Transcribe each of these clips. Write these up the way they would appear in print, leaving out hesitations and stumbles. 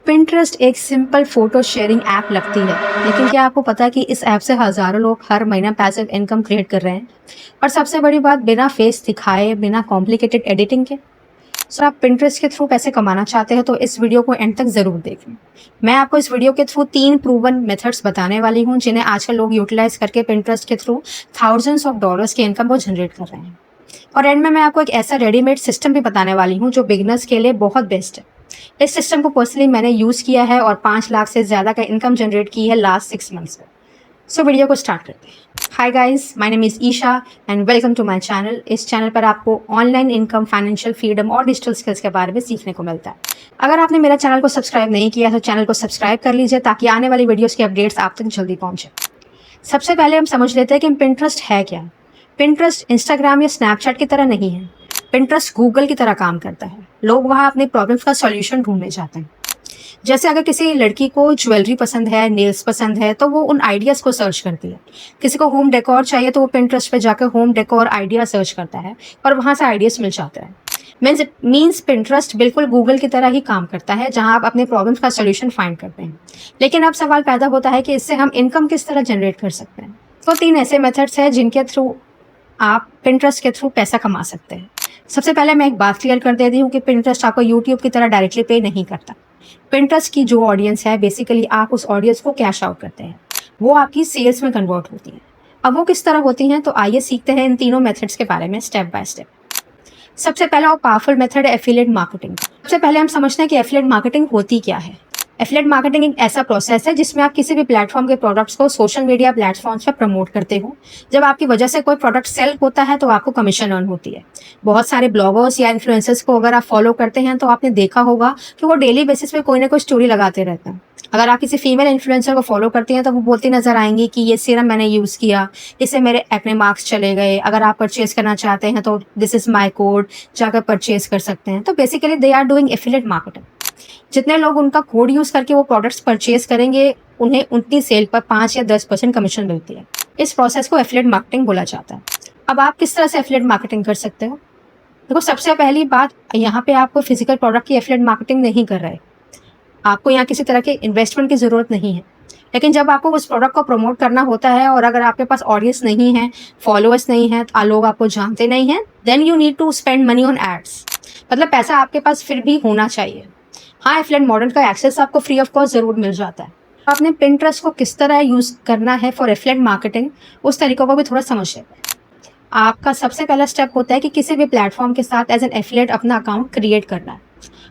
Pinterest एक simple photo sharing app लगती है, लेकिन क्या आपको पता है कि इस ऐप से हजारों लोग हर महीना पैसिव इनकम क्रिएट कर रहे हैं। और सबसे बड़ी बात, बिना फेस दिखाए, बिना कॉम्प्लिकेटेड एडिटिंग के। सर, आप पिंटरेस्ट के थ्रू पैसे कमाना चाहते हो तो इस वीडियो को एंड तक जरूर देखें। मैं आपको इस वीडियो के थ्रू 3 प्रूवन मेथड्स बताने वाली हूँ जिन्हें आजकल लोग यूटिलाइज करके पिंटरेस्ट के थ्रू थाउजेंड्स ऑफ डॉलर्स की इनकम को जनरेट कर रहे हैं। और एंड में मैं आपको एक ऐसा रेडीमेड सिस्टम भी बताने वाली हूँ जो बिगनर्स के लिए बहुत बेस्ट है। इस सिस्टम को पर्सनली मैंने यूज़ किया है और 5 लाख से ज़्यादा का इनकम जनरेट की है लास्ट 6 मंथ्स में। सो वीडियो को स्टार्ट करते हैं। Hi guys, my name is Isha and welcome to my channel. इस चैनल पर आपको ऑनलाइन इनकम, फाइनेंशियल फ्रीडम और डिजिटल स्किल्स के बारे में सीखने को मिलता है। अगर आपने मेरा चैनल को सब्सक्राइब नहीं किया तो चैनल को सब्सक्राइब कर लीजिए ताकि आने वाली वीडियोज़ की अपडेट्स आप तक जल्दी पहुँचे। सबसे पहले हम समझ लेते हैं कि पिंटरेस्ट है क्या। पिंटरेस्ट इंस्टाग्राम या स्नैपचैट की तरह नहीं है। पिंटरेस्ट गूगल की तरह काम करता है। लोग वहाँ अपने प्रॉब्लम्स का सॉल्यूशन ढूंढने जाते हैं। जैसे अगर किसी लड़की को ज्वेलरी पसंद है, नेल्स पसंद है, तो वो उन आइडियाज़ को सर्च करती है। किसी को होम डेकोर चाहिए तो वो पिंटरेस्ट पे जाकर होम डेकोर आइडिया सर्च करता है और वहाँ से आइडियाज़ मिल जाते हैं। मीन्स पिंटरेस्ट बिल्कुल गूगल की तरह ही काम करता है, जहाँ आप अपने प्रॉब्लम्स का सोल्यूशन फाइंड करते हैं। लेकिन अब सवाल पैदा होता है कि इससे हम इनकम किस तरह जनरेट कर सकते हैं। तो 3 ऐसे मेथड्स हैं जिनके थ्रू आप पिंटरेस्ट के थ्रू पैसा कमा सकते हैं। सबसे पहले मैं एक बात क्लियर कर देती हूँ कि पिंटरेस्ट आपको यूट्यूब की तरह डायरेक्टली पे नहीं करता। पिंटरेस्ट की जो ऑडियंस है, बेसिकली आप उस ऑडियंस को कैश आउट करते हैं, वो आपकी सेल्स में कन्वर्ट होती है। अब वो किस तरह होती हैं, तो आइए सीखते हैं इन तीनों मेथड्स के बारे में स्टेप बाय स्टेप। सबसे पहला और पावरफुल मेथड है एफिलिएट मार्केटिंग। सबसे पहले हम समझते हैं कि एफिलिएट मार्केटिंग होती क्या है। एफिलिएट मार्केटिंग एक ऐसा प्रोसेस है जिसमें आप किसी भी प्लेटफॉर्म के प्रोडक्ट्स को सोशल मीडिया प्लेटफॉर्म्स पर प्रमोट करते हो। जब आपकी वजह से कोई प्रोडक्ट सेल होता है तो आपको कमीशन अर्न होती है। बहुत सारे ब्लॉगर्स या इन्फ्लुएंसर्स को अगर आप फॉलो करते हैं तो आपने देखा होगा कि वो डेली बेसिस पे कोई ना कोई स्टोरी लगाते रहते हैं। अगर आप किसी फीमेल इन्फ्लुएंसर को फॉलो करती हैं तो वो बोलती नजर आएंगी कि ये सीरम मैंने यूज़ किया, इससे मेरे एक्ने मार्क्स चले गए। अगर आप परचेज करना चाहते हैं तो दिस इज माई कोड, जाकर परचेज कर सकते हैं। तो basically they are doing affiliate marketing. जितने लोग उनका कोड यूज़ करके वो प्रोडक्ट्स परचेज करेंगे, उन्हें उनकी सेल पर 5 या 10% कमीशन मिलती है। इस प्रोसेस को एफिलिएट मार्केटिंग बोला जाता है। अब आप किस तरह से एफिलिएट मार्केटिंग कर सकते हो? देखो, सबसे पहली बात, यहाँ पे आपको फिजिकल प्रोडक्ट की एफिलिएट मार्केटिंग नहीं कर रहे। आपको यहाँ किसी तरह के इन्वेस्टमेंट की ज़रूरत नहीं है। लेकिन जब आपको उस प्रोडक्ट को प्रमोट करना होता है और अगर आपके पास ऑडियंस नहीं है, फॉलोअर्स नहीं है, लोग आपको जानते नहीं हैं, then you need to spend money on ads. मतलब पैसा आपके पास फिर भी होना चाहिए। हाँ, एफिलिएट मॉडल का एक्सेस आपको फ्री ऑफ कॉस्ट ज़रूर मिल जाता है। आपने पिंटरेस्ट को किस तरह यूज़ करना है फॉर एफिलिएट मार्केटिंग, उस तरीकों को भी थोड़ा समझ लेते हैं। आपका सबसे पहला स्टेप होता है कि किसी भी प्लेटफॉर्म के साथ एज एन एफिलिएट अपना अकाउंट क्रिएट करना है।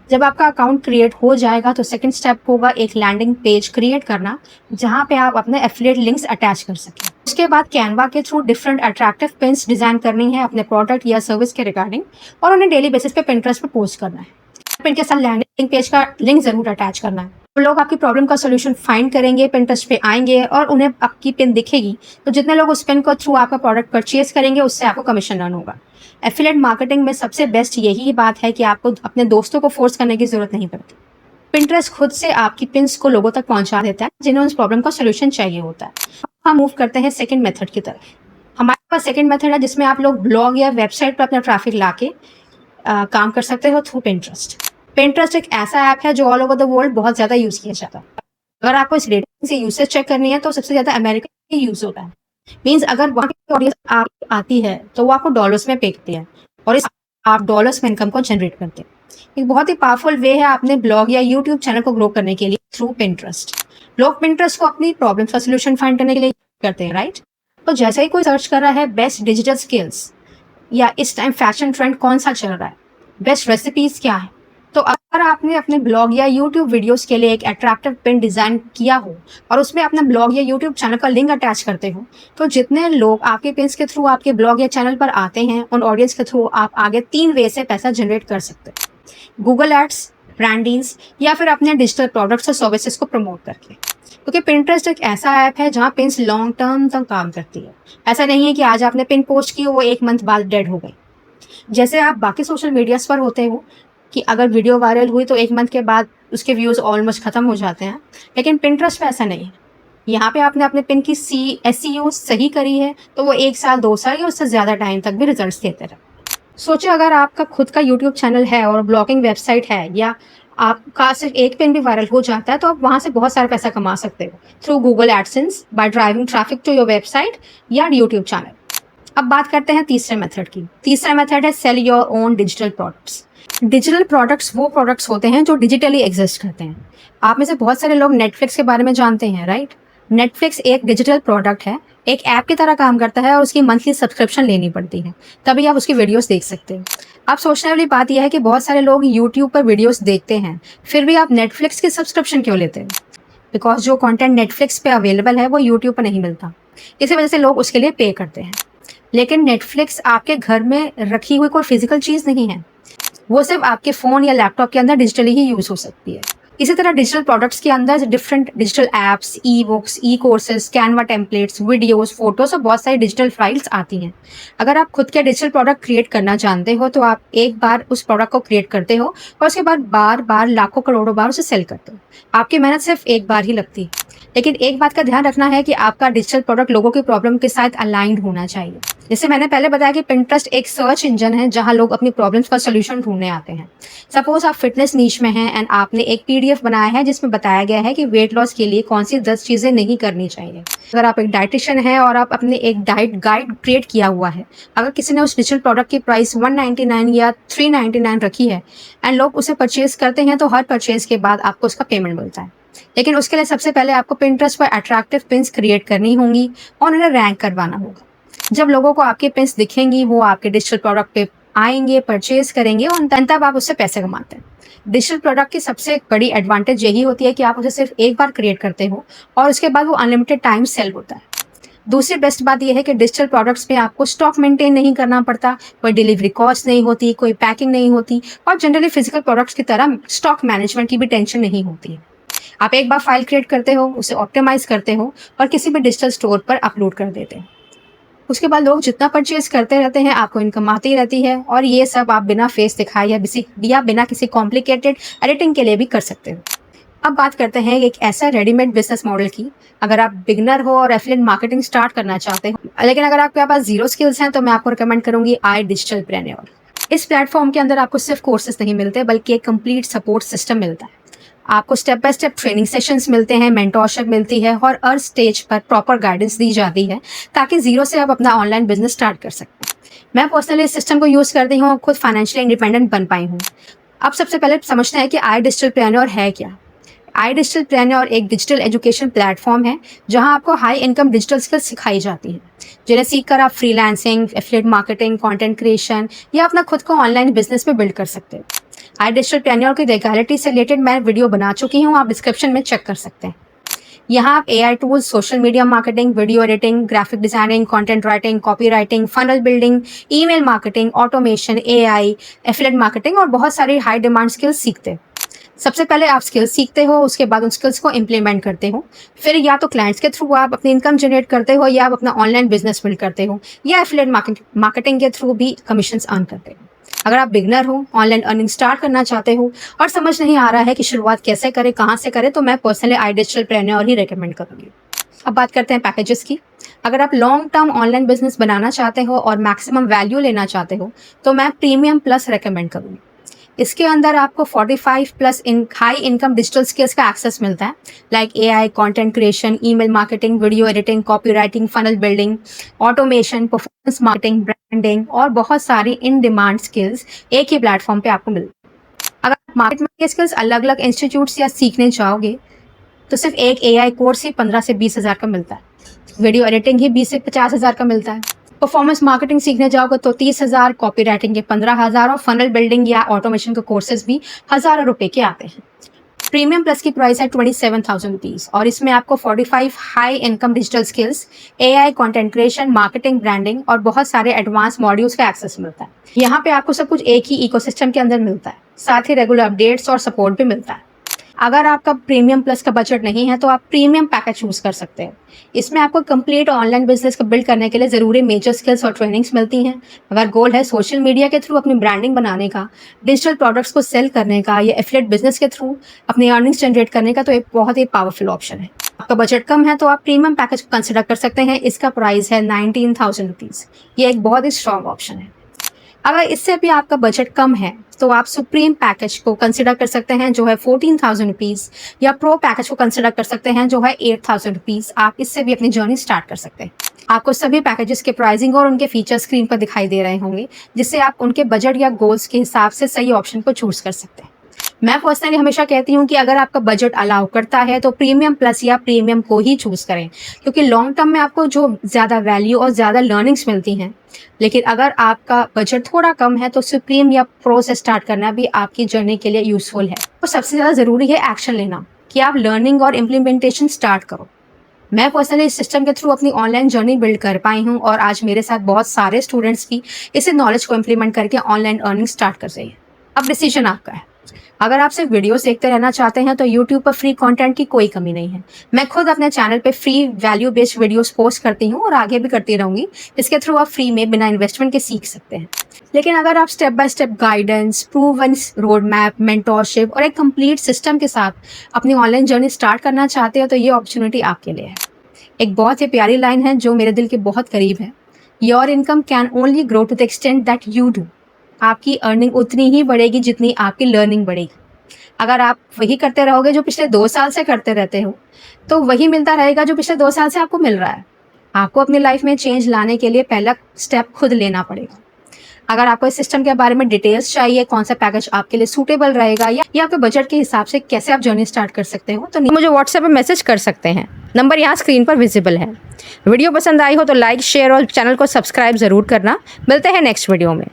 जब आपका अकाउंट क्रिएट हो जाएगा तो सेकंड स्टेप होगा एक लैंडिंग पेज क्रिएट करना, जहां पे आप अपने एफिलिएट लिंक्स अटैच कर सकें। उसके बाद कैनवा के through different attractive pins design करनी है अपने प्रोडक्ट या सर्विस के रिगार्डिंग और उन्हें डेली बेसिस पे पिंटरेस्ट पे पोस्ट करना है। पिन के साथ लैंडिंग पेज का लिंक जरूर अटैच करना है। तो लोग आपकी प्रॉब्लम का सोल्यूशन फाइंड करेंगे, पिंटरेस्ट पे आएंगे और उन्हें आपकी पिन दिखेगी। तो जितने लोग उस पिन को थ्रू आपका प्रोडक्ट परचेज करेंगे, उससे आपको कमीशन अर्न होगा। एफिलिएट मार्केटिंग में सबसे बेस्ट यही बात है कि आपको अपने दोस्तों को फोर्स करने की जरूरत नहीं पड़ती। पिंटरेस्ट खुद से आपकी पिन्स को लोगों तक पहुंचा देता है जिन्हें उस प्रॉब्लम का सोल्यूशन चाहिए होता है। हम मूव करते हैं सेकंड मेथड की तरफ। हमारे पास सेकंड मेथड है जिसमें आप लोग ब्लॉग या वेबसाइट पर अपना ट्रैफिक लाके काम कर सकते हो थ्रू पिंटरेस्ट। पिंटरेस्ट एक ऐसा ऐप है जो ऑल ओवर द वर्ल्ड बहुत ज़्यादा यूज़ किया जाता है। अगर आपको इस रेटिंग से यूसेज चेक करनी है तो सबसे ज़्यादा अमेरिका में यूज़ होता है। मीन्स अगर वहाँ की ऑडियंस आप आती है तो वो आपको डॉलर्स में पे करती है और इस आप डॉलर्स में इनकम को जनरेट करते हैं। एक बहुत ही पावरफुल वे है अपने ब्लॉग या यूट्यूब चैनल को ग्रो करने के लिए थ्रू पिंटरेस्ट। लोग पिंटरेस्ट को अपनी प्रॉब्लम का सोल्यूशन फाइंड करने के लिए करते हैं, राइट? तो जैसे ही कोई सर्च कर रहा है बेस्ट डिजिटल स्किल्स या इस टाइम फैशन ट्रेंड कौन सा चल रहा है, बेस्ट रेसिपीज क्या है, तो अगर आपने अपने ब्लॉग या यूट्यूब वीडियोस के लिए एक अट्रैक्टिव पिन डिज़ाइन किया हो और उसमें अपना ब्लॉग या यूट्यूब चैनल का लिंक अटैच करते हो, तो जितने लोग आपके पिन्स के थ्रू आपके ब्लॉग या चैनल पर आते हैं, उन ऑडियंस के थ्रू आप आगे 3 वे से पैसा जनरेट कर सकते हैं। गूगल एड्स, ब्रांडिंग्स या फिर अपने डिजिटल प्रोडक्ट्स और सर्विसेज को प्रमोट करके। क्योंकि पिंटरेस्ट एक ऐसा ऐप है जहाँ पिन्स लॉन्ग टर्म तक काम करती है। ऐसा नहीं है कि आज आपने पिन पोस्ट की, वो 1 मंथ बाद डेड हो गई। जैसे आप बाकी सोशल मीडियाज पर होते हो कि अगर वीडियो वायरल हुई तो 1 मंथ के बाद उसके व्यूज़ ऑलमोस्ट ख़त्म हो जाते हैं, लेकिन पिंटरेस्ट पे ऐसा नहीं है। यहाँ पे आपने अपने पिन की SEO सही करी है तो वो 1 साल, 2 साल या उससे ज़्यादा टाइम तक भी रिजल्ट्स देते रहे। सोचो अगर आपका खुद का यूट्यूब चैनल है और ब्लॉगिंग वेबसाइट है, या आपका सिर्फ एक पेन भी वायरल हो जाता है तो आप वहाँ से बहुत सारा पैसा कमा सकते हो through Google AdSense, by driving traffic to your website या यूट्यूब चैनल। अब बात करते हैं तीसरे मेथड की। तीसरा मेथड है sell your own digital products. Digital products वो प्रोडक्ट्स होते हैं जो डिजिटली एग्जिस्ट करते हैं। आप में से बहुत सारे लोग नेटफ्लिक्स के बारे में जानते हैं, राइट? नेटफ्लिक्स एक डिजिटल प्रोडक्ट है, एक ऐप की तरह काम करता है और उसकी मंथली सब्सक्रिप्शन लेनी पड़ती है, तभी आप उसकी वीडियोस देख सकते हैं। अब सोचने वाली बात यह है कि बहुत सारे लोग यूट्यूब पर वीडियोस देखते हैं, फिर भी आप नेटफ्लिक्स की सब्सक्रिप्शन क्यों लेते हैं? बिकॉज जो कंटेंट नेटफ्लिक्स पे अवेलेबल है वो यूट्यूब पर नहीं मिलता, इसी वजह से लोग उसके लिए पे करते हैं। लेकिन नेटफ्लिक्स आपके घर में रखी हुई कोई फिजिकल चीज़ नहीं है, वो सिर्फ आपके फ़ोन या लैपटॉप के अंदर डिजिटली ही यूज़ हो सकती है। इसी तरह डिजिटल प्रोडक्ट्स के अंदर different digital apps, e books, e courses, Canva templates, videos, photos और बहुत सारी डिजिटल फाइल्स आती हैं। अगर आप खुद के डिजिटल प्रोडक्ट क्रिएट करना जानते हो तो आप एक बार उस प्रोडक्ट को क्रिएट करते हो और उसके बाद बार बार लाखों करोड़ों बार उसे सेल करते हो। आपकी मेहनत सिर्फ एक बार ही लगती है। लेकिन एक बात का ध्यान रखना है कि आपका डिजिटल प्रोडक्ट लोगों की प्रॉब्लम के साथ अलाइंड होना चाहिए। जैसे मैंने पहले बताया कि पिंटरेस्ट एक सर्च इंजन है जहां लोग अपनी प्रॉब्लम्स का सोल्यूशन ढूंढने आते हैं। सपोज आप फिटनेस नीश में हैं एंड आपने एक पीडीएफ बनाया है जिसमें बताया गया है कि वेट लॉस के लिए कौन सी 10 चीज़ें नहीं करनी चाहिए। अगर आप एक डाइटिशियन हैं और आप अपने एक डाइट गाइड क्रिएट किया हुआ है, अगर किसी ने उस डिजिटल प्रोडक्ट की प्राइस 199 या 399 रखी है एंड लोग उसे परचेज करते हैं तो हर परचेज के बाद आपको उसका पेमेंट मिलता है। लेकिन उसके लिए सबसे पहले आपको पिंटरेस्ट पर अट्रैक्टिव पिन्स क्रिएट करनी होंगी और उन्हें रैंक करवाना होगा। जब लोगों को आपकी पिन्स दिखेंगी वो आपके डिजिटल प्रोडक्ट पे आएंगे, परचेज करेंगे और तब आप उससे पैसे कमाते हैं। डिजिटल प्रोडक्ट की सबसे बड़ी एडवांटेज यही होती है कि आप उसे सिर्फ एक बार क्रिएट करते हो और उसके बाद वो अनलिमिटेड टाइम सेल होता है। दूसरी बेस्ट बात यह है कि डिजिटल प्रोडक्ट्स में आपको स्टॉक मेंटेन नहीं करना पड़ता, कोई डिलीवरी कॉस्ट नहीं होती, कोई पैकिंग नहीं होती और जनरली फिजिकल प्रोडक्ट्स की तरह स्टॉक मैनेजमेंट की भी टेंशन नहीं होती है। आप एक बार फाइल क्रिएट करते हो, उसे ऑप्टिमाइज करते हो और किसी भी डिजिटल स्टोर पर अपलोड कर देते हो। उसके बाद लोग जितना परचेज करते रहते हैं, आपको इनकम आती रहती है और ये सब आप बिना फेस दिखाए या बिना किसी कॉम्प्लिकेटेड एडिटिंग के लिए भी कर सकते हो। अब बात करते हैं एक ऐसा रेडीमेड बिजनेस मॉडल की। अगर आप बिगनर हो और एफिलिएट मार्केटिंग स्टार्ट करना चाहते हो, लेकिन अगर आपके पास जीरो स्किल्स हैं तो मैं आपको रिकमेंड करूंगी iDigitalPreneur। इस प्लेटफॉर्म के अंदर आपको सिर्फ कोर्सेज नहीं मिलते बल्कि एक कंप्लीट सपोर्ट सिस्टम मिलता है। आपको step by step training sessions मिलते हैं, मेंटोरशिप मिलती है और हर स्टेज पर प्रॉपर गाइडेंस दी जाती है ताकि जीरो से आप अपना ऑनलाइन बिजनेस स्टार्ट कर सकते हैं। मैं पर्सनली इस सिस्टम को यूज़ करती हूँ और खुद फाइनेंशियली इंडिपेंडेंट बन पाई हूँ। अब सबसे पहले समझते हैं कि iDigitalPreneur है क्या। iDigitalPreneur एक डिजिटल एजुकेशन प्लेटफॉर्म है जहां आपको हाई इनकम डिजिटल स्किल्स सिखाई जाती हैं, जिन्हें सीखकर आप freelancing, affiliate marketing, content creation या अपना खुद को ऑनलाइन बिजनेस में बिल्ड कर सकते हैं। iDigitalPreneur की लीगैलिटी से रिलेटेड मैं वीडियो बना चुकी हूँ, आप डिस्क्रिप्शन में चेक कर सकते हैं। यहाँ आप AI tools, social media marketing, video editing, graphic designing, content writing, copy writing, funnel building, email marketing, automation, AI, affiliate marketing और बहुत सारी हाई डिमांड स्किल्स सीखते हैं। सबसे पहले आप स्किल्स सीखते हो, उसके बाद उन स्किल्स को इम्प्लीमेंट करते हो, फिर या तो क्लाइंट्स के थ्रू आप अपनी इनकम जनरेट करते हो या आप अपना ऑनलाइन बिजनेस बिल्ड करते हो या एफिलिएट मार्केटिंग के थ्रू भी कमीशंस अर्न करते हो। अगर आप बिगनर हो, ऑनलाइन अर्निंग स्टार्ट करना चाहते हो और समझ नहीं आ रहा है कि शुरुआत कैसे करें, कहाँ से करें, तो मैं पर्सनली iDigitalPreneur ही रिकमेंड करूँगी। अब बात करते हैं पैकेजेस की। अगर आप लॉन्ग टर्म ऑनलाइन बिजनेस बनाना चाहते हो और मैक्सिमम वैल्यू लेना चाहते हो तो मैं प्रीमियम प्लस रिकमेंड करूँगी। इसके अंदर आपको 45 plus high income digital skills का एक्सेस मिलता है, like AI, content creation, email marketing, video editing, copy writing, funnel building, automation, performance marketing, branding और बहुत सारी इन डिमांड स्किल्स एक ही प्लेटफॉर्म पे आपको मिलती है। अगर आप मार्केट में ये स्किल्स अलग अलग इंस्टीट्यूट्स या सीखने चाहोगे तो सिर्फ एक AI कोर्स ही 15 से 20 हज़ार का मिलता है, वीडियो एडिटिंग ही 20 से 50 हज़ार का मिलता है, परफॉर्मेंस मार्केटिंग सीखने जाओगे तो 30 हज़ार, कॉपी राइटिंग के 15 हज़ार और फनल बिल्डिंग या ऑटोमेशन के कोर्सेज भी हज़ारों रुपए के आते हैं। प्रीमियम प्लस की प्राइस है 27,000 रुपीज़ और इसमें आपको 45 high income digital skills, AI, content creation, marketing, branding और बहुत सारे एडवांस मॉड्यूल्स का एक्सेस मिलता है। यहाँ पे आपको सब कुछ एक ही इकोसिस्टम के अंदर मिलता है, साथ ही रेगुलर अपडेट्स और सपोर्ट भी मिलता है। अगर आपका प्रीमियम प्लस का बजट नहीं है तो आप प्रीमियम पैकेज चूज कर सकते हैं। इसमें आपको कंप्लीट ऑनलाइन बिजनेस को बिल्ड करने के लिए ज़रूरी मेजर स्किल्स और ट्रेनिंग्स मिलती हैं। अगर गोल है सोशल मीडिया के थ्रू अपनी ब्रांडिंग बनाने का, डिजिटल प्रोडक्ट्स को सेल करने का या एफिलिएट बिजनेस के थ्रू अपनी अर्निंग्स जनरेट करने का, तो एक बहुत ही पावरफुल ऑप्शन है। आपका बजट कम है तो आप प्रीमियम पैकेज को कंसिडर कर सकते हैं। इसका प्राइस है 19,000 रुपीज़। ये एक बहुत ही स्ट्रॉन्ग ऑप्शन है। अगर इससे भी आपका बजट कम है तो आप सुप्रीम पैकेज को कंसिडर कर सकते हैं जो है 14,000 रुपीज़, या प्रो पैकेज को कंसिडर कर सकते हैं जो है 8,000 रुपीज़। आप इससे भी अपनी जर्नी स्टार्ट कर सकते हैं। आपको सभी पैकेजेस के प्राइसिंग और उनके फीचर स्क्रीन पर दिखाई दे रहे होंगे, जिससे आप उनके बजट या गोल्स के हिसाब से सही ऑप्शन को चूज कर सकते हैं। मैं पर्सनली हमेशा कहती हूँ कि अगर आपका बजट अलाउ करता है तो प्रीमियम प्लस या प्रीमियम को ही चूज करें, क्योंकि लॉन्ग टर्म में आपको जो ज़्यादा वैल्यू और ज़्यादा लर्निंग्स मिलती हैं। लेकिन अगर आपका बजट थोड़ा कम है तो सुप्रीम या प्रो से स्टार्ट करना भी आपकी जर्नी के लिए यूजफुल है। तो सबसे ज़्यादा ज़रूरी है एक्शन लेना, कि आप लर्निंग और इम्प्लीमेंटेशन स्टार्ट करो। मैं पर्सनली इस सिस्टम के थ्रू अपनी ऑनलाइन जर्नी बिल्ड कर पाई हूँ, और आज मेरे साथ बहुत सारे स्टूडेंट्स भी इसी नॉलेज को इम्प्लीमेंट करके ऑनलाइन अर्निंग स्टार्ट कर रही है। अब डिसीजन आपका है। अगर आप सिर्फ वीडियोस देखते रहना चाहते हैं तो यूट्यूब पर फ्री कंटेंट की कोई कमी नहीं है। मैं खुद अपने चैनल पे free value based videos post करती हूँ और आगे भी करती रहूंगी। इसके थ्रू आप फ्री में बिना इन्वेस्टमेंट के सीख सकते हैं। लेकिन अगर आप step by step guidance, proven road map, mentorship और एक कंप्लीट सिस्टम के साथ अपनी ऑनलाइन जर्नी स्टार्ट करना चाहते हो तो ये अपॉर्चुनिटी आपके लिए है। एक बहुत ही प्यारी लाइन है जो मेरे दिल के बहुत करीब है। Your income can only grow to the extent that you do. आपकी अर्निंग उतनी ही बढ़ेगी जितनी आपकी लर्निंग बढ़ेगी। अगर आप वही करते रहोगे जो पिछले 2 साल से करते रहते हो, तो वही मिलता रहेगा जो पिछले 2 साल से आपको मिल रहा है। आपको अपनी लाइफ में चेंज लाने के लिए पहला स्टेप खुद लेना पड़ेगा। अगर आपको इस सिस्टम के बारे में डिटेल्स चाहिए, कौन सा पैकेज आपके लिए सूटेबल रहेगा या आपके बजट के हिसाब से कैसे आप जर्नी स्टार्ट कर सकते हो, तो मुझे व्हाट्सएप पे मैसेज कर सकते हैं। नंबर यहाँ स्क्रीन पर विजिबल है। वीडियो पसंद आई हो तो लाइक, शेयर और चैनल को सब्सक्राइब ज़रूर करना। मिलते हैं नेक्स्ट वीडियो में।